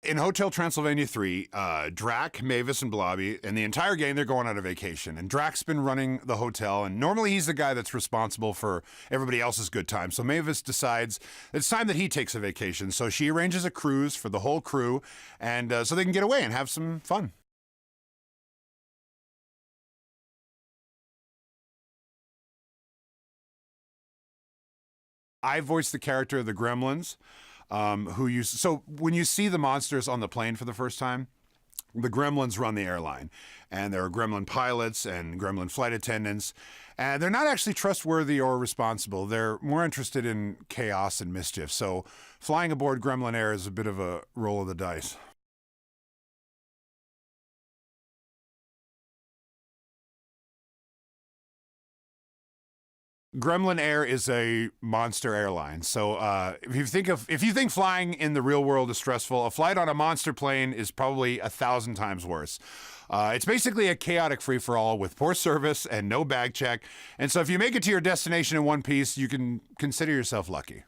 in Hotel Transylvania 3, Drac, Mavis, and Blobby, and the entire gang, they're going on a vacation. And Drac's been running the hotel, and normally he's the guy that's responsible for everybody else's good time. So Mavis decides it's time that he takes a vacation. So she arranges a cruise for the whole crew, and so they can get away and have some fun. I voiced the character of the Gremlins. So when you see the monsters on the plane for the first time, the Gremlins run the airline, and there are Gremlin pilots and Gremlin flight attendants, and they're not actually trustworthy or responsible. They're more interested in chaos and mischief. So flying aboard Gremlin Air is a bit of a roll of the dice. Gremlin Air is a monster airline. So if you think flying in the real world is stressful, a flight on a monster plane is probably 1,000 times worse. It's basically a chaotic free-for-all with poor service and no bag check. And so if you make it to your destination in one piece, you can consider yourself lucky.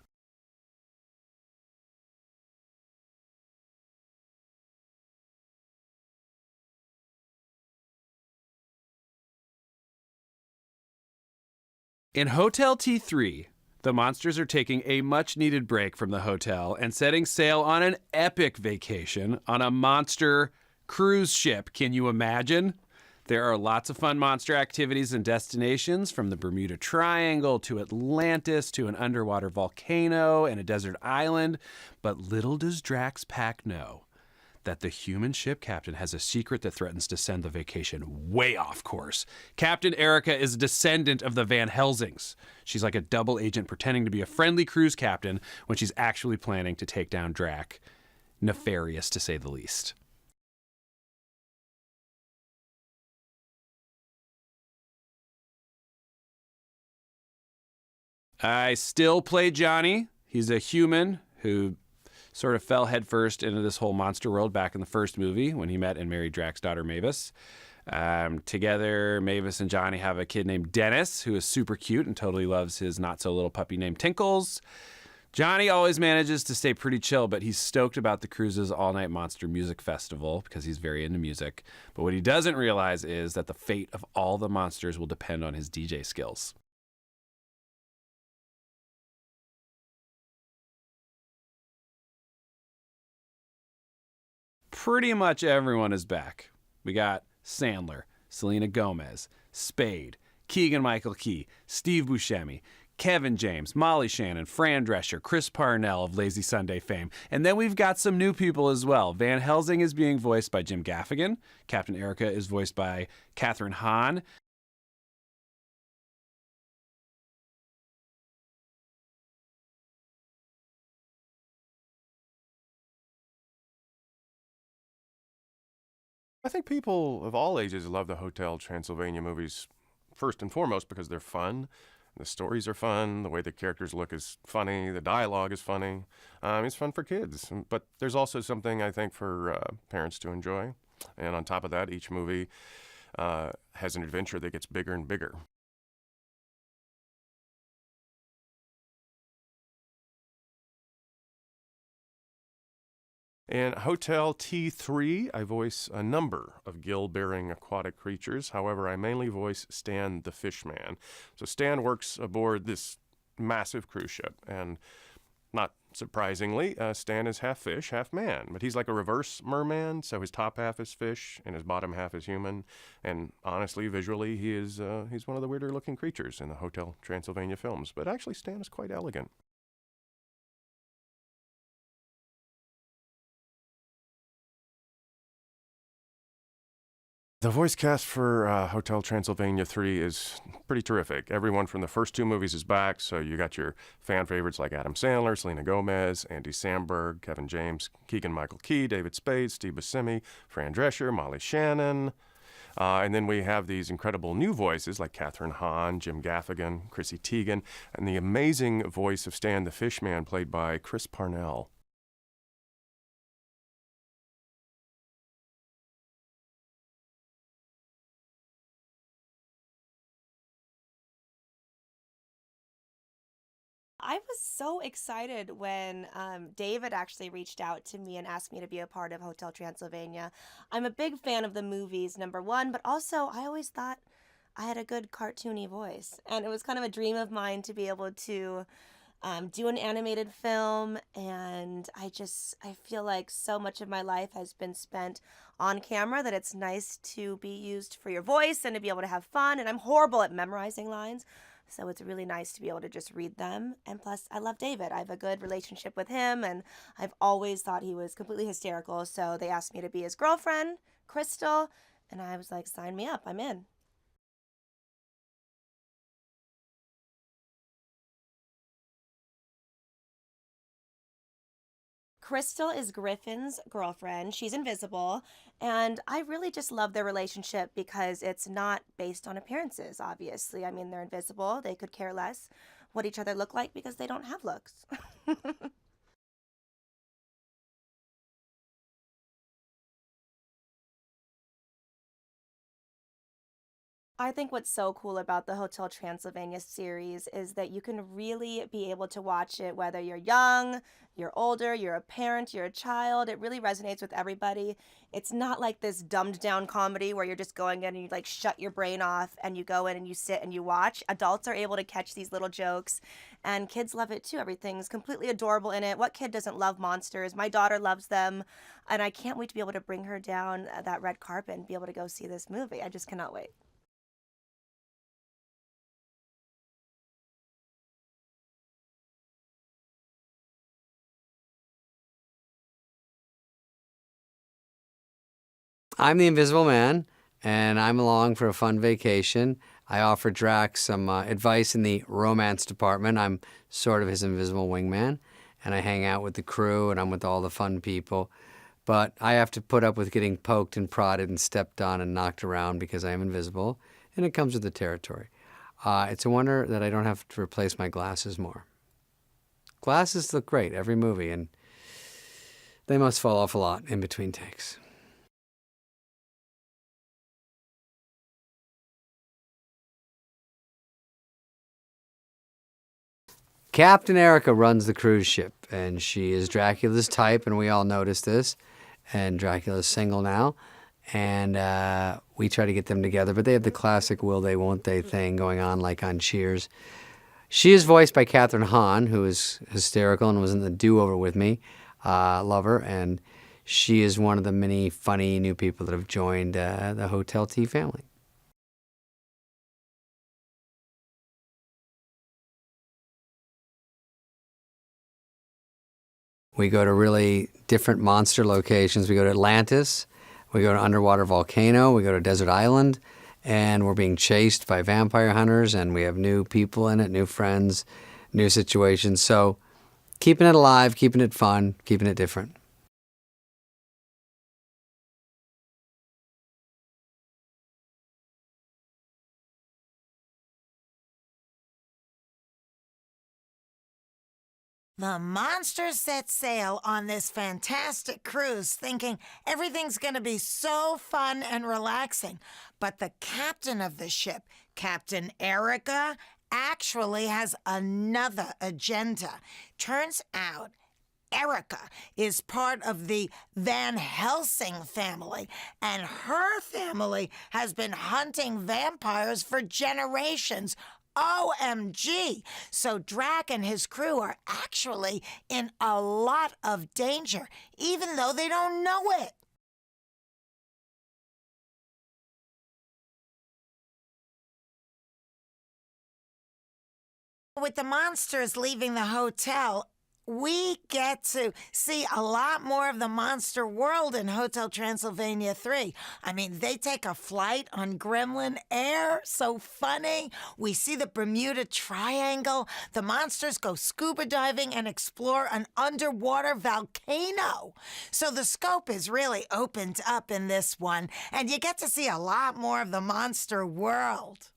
In Hotel T3, the monsters are taking a much-needed break from the hotel and setting sail on an epic vacation on a monster cruise ship. Can you imagine? There are lots of fun monster activities and destinations, from the Bermuda Triangle to Atlantis to an underwater volcano and a desert island. But little does Drac's pack know that the human ship captain has a secret that threatens to send the vacation way off course. Captain Ericka is a descendant of the Van Helsings. She's like a double agent pretending to be a friendly cruise captain when she's actually planning to take down Drac. Nefarious, to say the least. I still play Johnny. He's a human who sort of fell headfirst into this whole monster world back in the first movie when he met and married Drac's daughter, Mavis. Together, Mavis and Johnny have a kid named Dennis, who is super cute and totally loves his not-so-little puppy named Tinkles. Johnny always manages to stay pretty chill, but he's stoked about the cruise's all-night monster music festival because he's very into music. But what he doesn't realize is that the fate of all the monsters will depend on his DJ skills. Pretty much everyone is back. We got Sandler, Selena Gomez, Spade, Keegan Michael Key, Steve Buscemi, Kevin James, Molly Shannon, Fran Drescher, Chris Parnell of Lazy Sunday fame. And then we've got some new people as well. Van Helsing is being voiced by Jim Gaffigan. Captain Ericka is voiced by Kathryn Hahn. I think people of all ages love the Hotel Transylvania movies, first and foremost because they're fun. The stories are fun. The way the characters look is funny. The dialogue is funny. It's fun for kids. But there's also something, I think, for parents to enjoy. And on top of that, each movie has an adventure that gets bigger and bigger. In Hotel T3, I voice a number of gill-bearing aquatic creatures. However, I mainly voice Stan the Fishman. So Stan works aboard this massive cruise ship, and not surprisingly, Stan is half fish, half man. But he's like a reverse merman, so his top half is fish and his bottom half is human. And honestly, visually, he's one of the weirder-looking creatures in the Hotel Transylvania films. But actually, Stan is quite elegant. The voice cast for Hotel Transylvania 3 is pretty terrific. Everyone from the first two movies is back, so you got your fan favorites like Adam Sandler, Selena Gomez, Andy Samberg, Kevin James, Keegan Michael Key, David Spade, Steve Buscemi, Fran Drescher, Molly Shannon. And then we have these incredible new voices like Kathryn Hahn, Jim Gaffigan, Chrissy Teigen, and the amazing voice of Stan the Fishman played by Chris Parnell. I was so excited when David actually reached out to me and asked me to be a part of Hotel Transylvania. I'm a big fan of the movies, number one, but also I always thought I had a good cartoony voice. And it was kind of a dream of mine to be able to do an animated film. And I feel like so much of my life has been spent on camera that it's nice to be used for your voice and to be able to have fun. And I'm horrible at memorizing lines. So it's really nice to be able to just read them. And plus, I love David. I have a good relationship with him, and I've always thought he was completely hysterical. So they asked me to be his girlfriend, Crystal, and I was like, sign me up. I'm in. Crystal is Griffin's girlfriend. She's invisible. And I really just love their relationship because it's not based on appearances, obviously. I mean, they're invisible. They could care less what each other look like because they don't have looks. I think what's so cool about the Hotel Transylvania series is that you can really be able to watch it whether you're young, you're older, you're a parent, you're a child. It really resonates with everybody. It's not like this dumbed down comedy where you're just going in and you like shut your brain off and you go in and you sit and you watch. Adults are able to catch these little jokes and kids love it too. Everything's completely adorable in it. What kid doesn't love monsters? My daughter loves them, and I can't wait to be able to bring her down that red carpet and be able to go see this movie. I just cannot wait. I'm the Invisible Man, and I'm along for a fun vacation. I offer Drac some advice in the romance department. I'm sort of his invisible wingman, and I hang out with the crew, and I'm with all the fun people. But I have to put up with getting poked and prodded and stepped on and knocked around because I am invisible, and it comes with the territory. It's a wonder that I don't have to replace my glasses more. Glasses look great every movie, and they must fall off a lot in between takes. Captain Ericka runs the cruise ship, and she is Dracula's type, and we all notice this. And Dracula's single now, and we try to get them together, but they have the classic will they, won't they thing going on like on Cheers. She is voiced by Kathryn Hahn, who is hysterical and was in the Do-Over with me. Love her, and she is one of the many funny new people that have joined the Hotel T family. We go to really different monster locations. We go to Atlantis, we go to underwater volcano, we go to desert island, and we're being chased by vampire hunters, and we have new people in it, new friends, new situations. So keeping it alive, keeping it fun, keeping it different. The monsters set sail on this fantastic cruise thinking everything's going to be so fun and relaxing. But the captain of the ship, Captain Ericka, actually has another agenda. Turns out Ericka is part of the Van Helsing family, and her family has been hunting vampires for generations. OMG! So Drac and his crew are actually in a lot of danger, even though they don't know it. With the monsters leaving the hotel, we get to see a lot more of the monster world in Hotel Transylvania 3. I mean, they take a flight on Gremlin Air. So funny. We see the Bermuda Triangle. The monsters go scuba diving and explore an underwater volcano. So the scope is really opened up in this one, and you get to see a lot more of the monster world.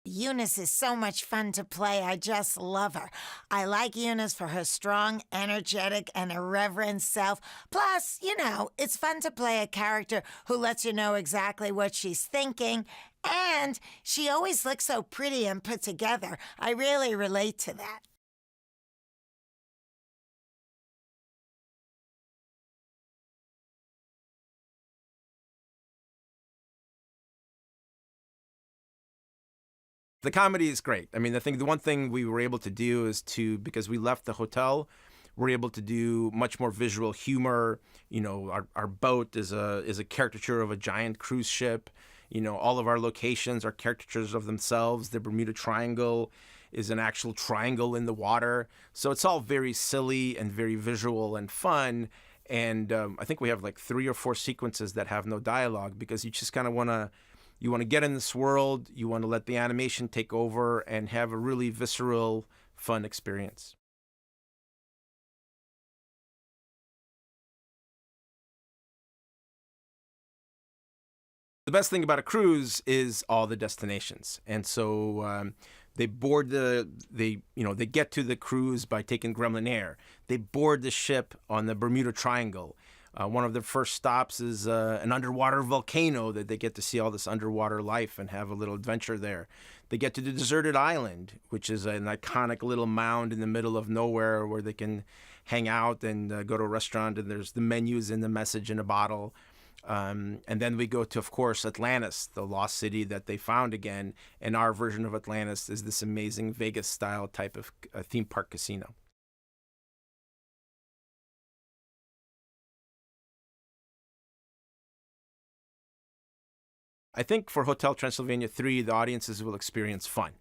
Eunice is so much fun to play. I just love her. I like Eunice for her strong, energetic, and irreverent self. Plus, it's fun to play a character who lets you know exactly what she's thinking. And she always looks so pretty and put together. I really relate to that. The comedy is great. I mean, the one thing we were able to do is because we left the hotel, we're able to do much more visual humor. Our boat is a caricature of a giant cruise ship. All of our locations are caricatures of themselves. The Bermuda Triangle is an actual triangle in the water. So it's all very silly and very visual and fun. And I think we have like 3 or 4 sequences that have no dialogue because you just kind of want to get in this world. You want to let the animation take over and have a really visceral, fun experience. The best thing about a cruise is all the destinations. And so they get to the cruise by taking Gremlin Air. They board the ship on the Bermuda Triangle. One of their first stops is an underwater volcano that they get to see all this underwater life and have a little adventure there. They get to the deserted island, which is an iconic little mound in the middle of nowhere where they can hang out and go to a restaurant, and there's the menus and the message in a bottle. And then we go to, of course, Atlantis, the lost city that they found again. And our version of Atlantis is this amazing Vegas-style type of theme park casino. I think for Hotel Transylvania 3, the audiences will experience fun.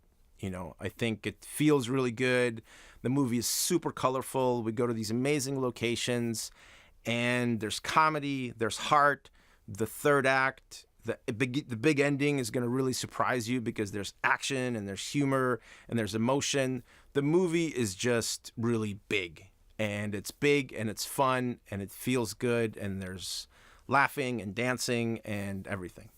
I think it feels really good. The movie is super colorful. We go to these amazing locations, and there's comedy, there's heart. The third act, the big ending is going to really surprise you because there's action and there's humor and there's emotion. The movie is just really big, and it's fun, and it feels good, and there's laughing and dancing and everything.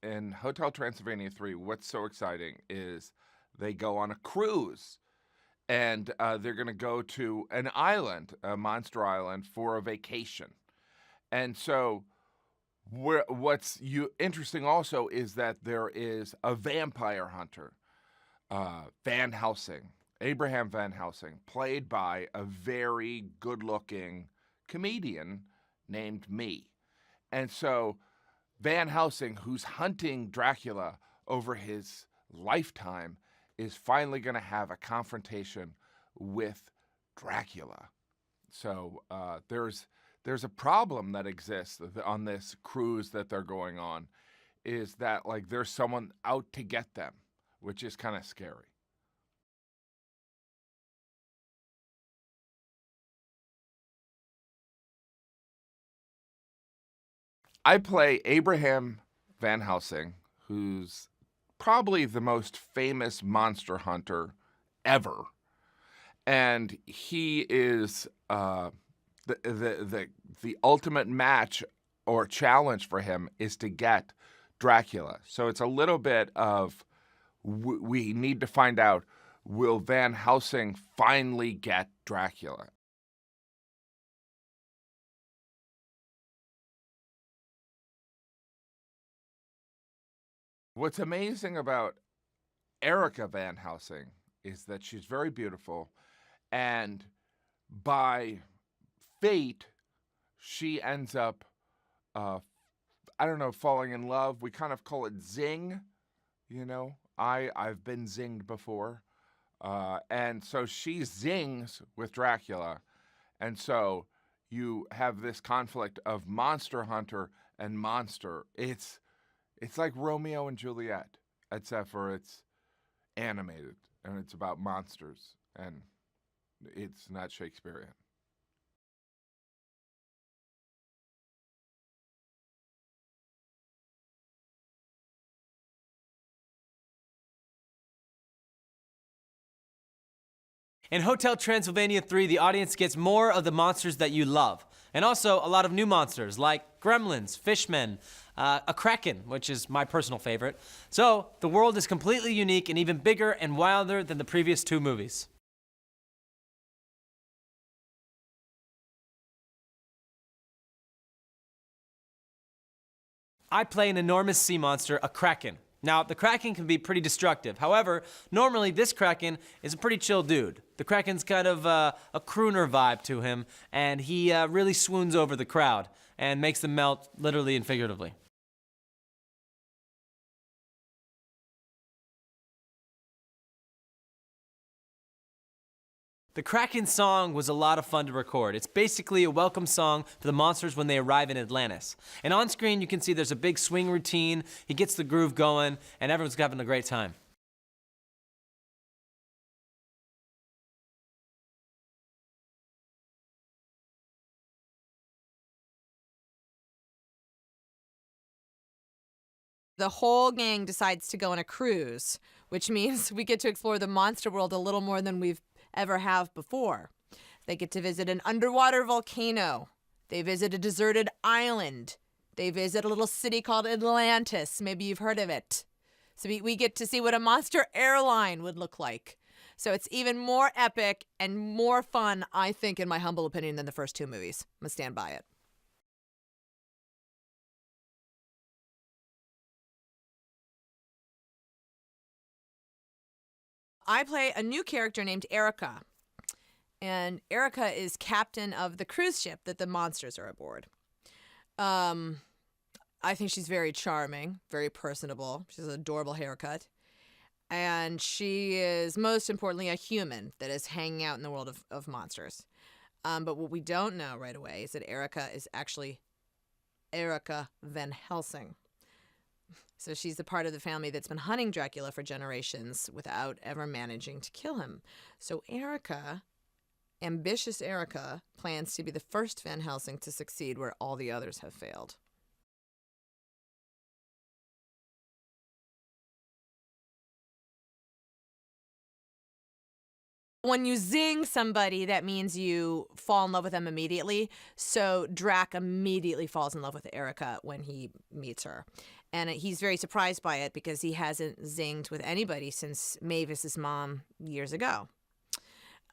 In Hotel Transylvania 3, what's so exciting is they go on a cruise, and they're going to go to an island, a monster island, for a vacation. And so what's interesting also is that there is a vampire hunter, Van Helsing, Abraham Van Helsing, played by a very good-looking comedian named Me. And so Van Helsing, who's hunting Dracula over his lifetime, is finally going to have a confrontation with Dracula. So there's a problem that exists on this cruise that they're going on, is that there's someone out to get them, which is kind of scary. I play Abraham Van Helsing, who's probably the most famous monster hunter ever. And he is the ultimate match or challenge for him is to get Dracula. So it's a little bit of we need to find out, will Van Helsing finally get Dracula? What's amazing about Ericka Van Helsing is that she's very beautiful, and by fate, she ends up, falling in love. We kind of call it zing, I've been zinged before. And so she zings with Dracula, and so you have this conflict of monster hunter and monster. It's like Romeo and Juliet, except for it's animated, and it's about monsters, and it's not Shakespearean. In Hotel Transylvania 3, the audience gets more of the monsters that you love, and also a lot of new monsters like Gremlins, Fishman, a Kraken, which is my personal favorite. So the world is completely unique and even bigger and wilder than the previous 2 movies. I play an enormous sea monster, a Kraken. Now, the Kraken can be pretty destructive. However, normally this Kraken is a pretty chill dude. The Kraken's kind of a crooner vibe to him, and he really swoons over the crowd and makes them melt literally and figuratively. The Kraken song was a lot of fun to record. It's basically a welcome song for the monsters when they arrive in Atlantis. And on screen, you can see there's a big swing routine. He gets the groove going, and everyone's having a great time. The whole gang decides to go on a cruise, which means we get to explore the monster world a little more than we've ever have before. They get to visit an underwater volcano. They visit a deserted island. They visit a little city called Atlantis. Maybe you've heard of it. So we get to see what a monster airline would look like. So it's even more epic and more fun, I think, in my humble opinion, than the first 2 movies. I'm going to stand by it. I play a new character named Ericka. And Ericka is captain of the cruise ship that the monsters are aboard. I think she's very charming, very personable. She has an adorable haircut. And she is, most importantly, a human that is hanging out in the world of monsters. But what we don't know right away is that Ericka is actually Ericka Van Helsing. So she's the part of the family that's been hunting Dracula for generations without ever managing to kill him. So Ericka, ambitious Ericka, plans to be the first Van Helsing to succeed where all the others have failed. When you zing somebody, that means you fall in love with them immediately. So Drac immediately falls in love with Ericka when he meets her. And he's very surprised by it because he hasn't zinged with anybody since Mavis's mom years ago.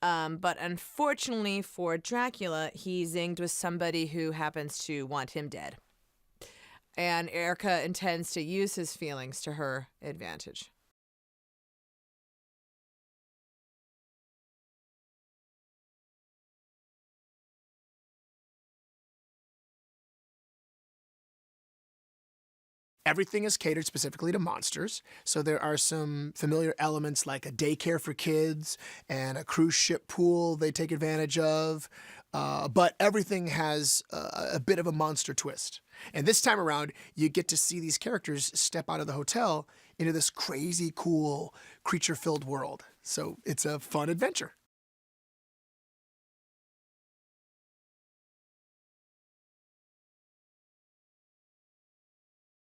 But unfortunately for Dracula, he zinged with somebody who happens to want him dead. And Ericka intends to use his feelings to her advantage. Everything is catered specifically to monsters, so there are some familiar elements like a daycare for kids and a cruise ship pool they take advantage of, but everything has a bit of a monster twist. And this time around, you get to see these characters step out of the hotel into this crazy, cool, creature-filled world. So it's a fun adventure.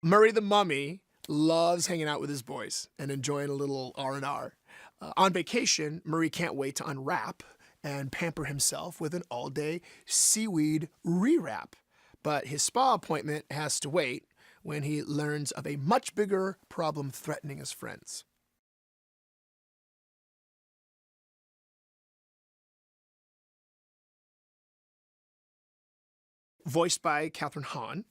Murray the Mummy loves hanging out with his boys and enjoying a little R&R. On vacation, Murray can't wait to unwrap and pamper himself with an all-day seaweed rewrap. But his spa appointment has to wait when he learns of a much bigger problem threatening his friends. Voiced by Kathryn Hahn,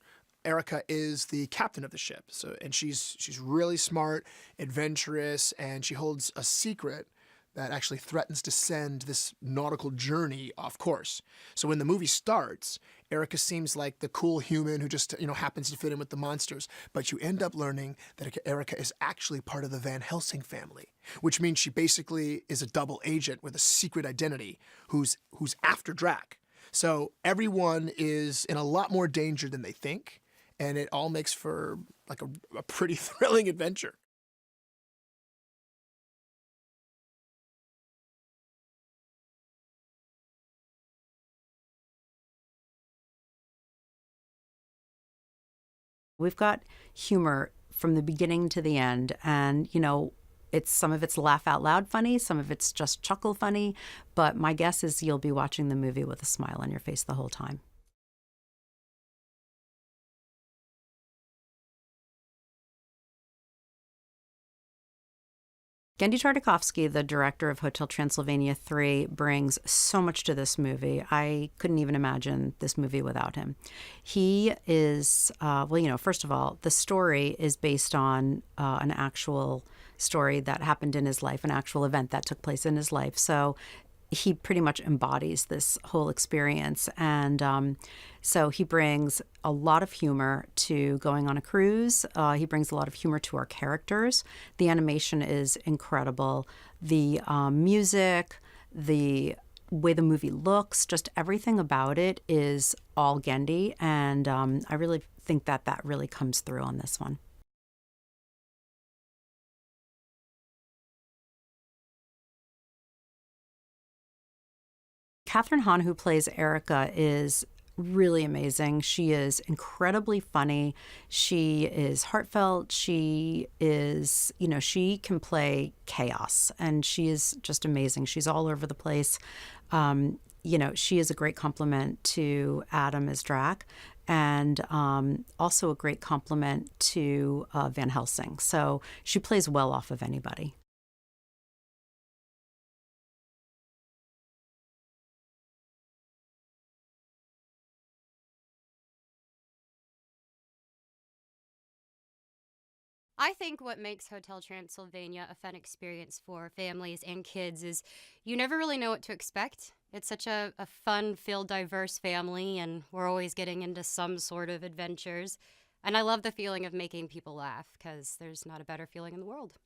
Ericka is the captain of the ship, and she's really smart, adventurous, and she holds a secret that actually threatens to send this nautical journey off course. So when the movie starts, Ericka seems like the cool human who just happens to fit in with the monsters, but you end up learning that Ericka is actually part of the Van Helsing family, which means she basically is a double agent with a secret identity who's after Drac. So everyone is in a lot more danger than they think. And it all makes for like a pretty thrilling adventure. We've got humor from the beginning to the end. And, some of it's laugh out loud funny, some of it's just chuckle funny, but my guess is you'll be watching the movie with a smile on your face the whole time. Genndy Tartakovsky, the director of Hotel Transylvania 3, brings so much to this movie. I couldn't even imagine this movie without him. He is, first of all, the story is based on an actual story that happened in his life, an actual event that took place in his life. So he pretty much embodies this whole experience. And so he brings a lot of humor to going on a cruise. He brings a lot of humor to our characters. The animation is incredible. The music, the way the movie looks, just everything about it is all Genndy. And I really think that really comes through on this one. Kathryn Hahn, who plays Ericka, is really amazing. She is incredibly funny. She is heartfelt. She is, she can play chaos, and she is just amazing. She's all over the place. She is a great compliment to Adam as Drac, and also a great compliment to Van Helsing. So she plays well off of anybody. I think what makes Hotel Transylvania a fun experience for families and kids is you never really know what to expect. It's such a fun-filled, diverse family, and we're always getting into some sort of adventures. And I love the feeling of making people laugh, because there's not a better feeling in the world.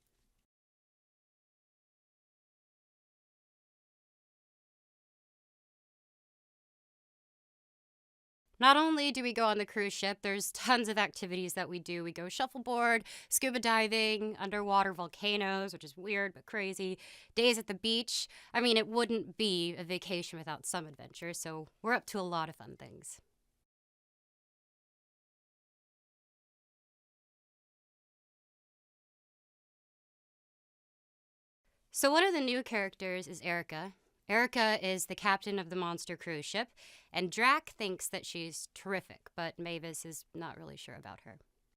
Not only do we go on the cruise ship, there's tons of activities that we do. We go shuffleboard, scuba diving, underwater volcanoes, which is weird but crazy, days at the beach. I mean, it wouldn't be a vacation without some adventure, so we're up to a lot of fun things. So one of the new characters is Ericka. Ericka is the captain of the monster cruise ship, and Drac thinks that she's terrific, but Mavis is not really sure about her.